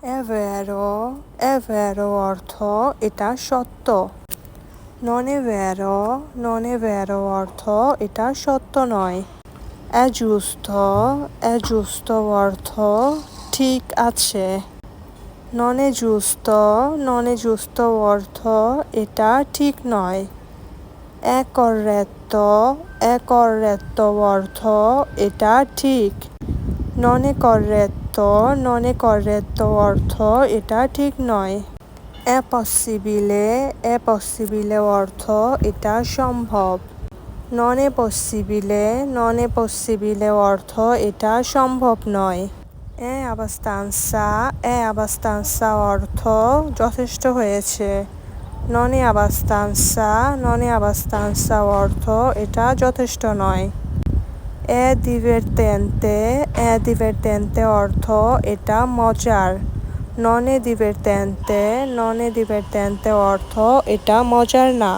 è vero অর্থ এটা সত্য। non è vero অর্থ এটা সত্য নয়। è giusto অর্থ ঠিক আছে। non è giusto অর্থ এটা ঠিক নয়। è corretto অর্থ এটা ঠিক। non è corretto অর্থ এটা ঠিক নয়। è possibile অর্থ এটা সম্ভব। non è possibile অর্থ এটা সম্ভব নয়। è abbastanza অর্থ যথেষ্ট হয়েছে। non è abbastanza অর্থ এটা যথেষ্ট নয়। è divertente অর্থ এটা মজার। non è divertente অর্থ এটা মজার না।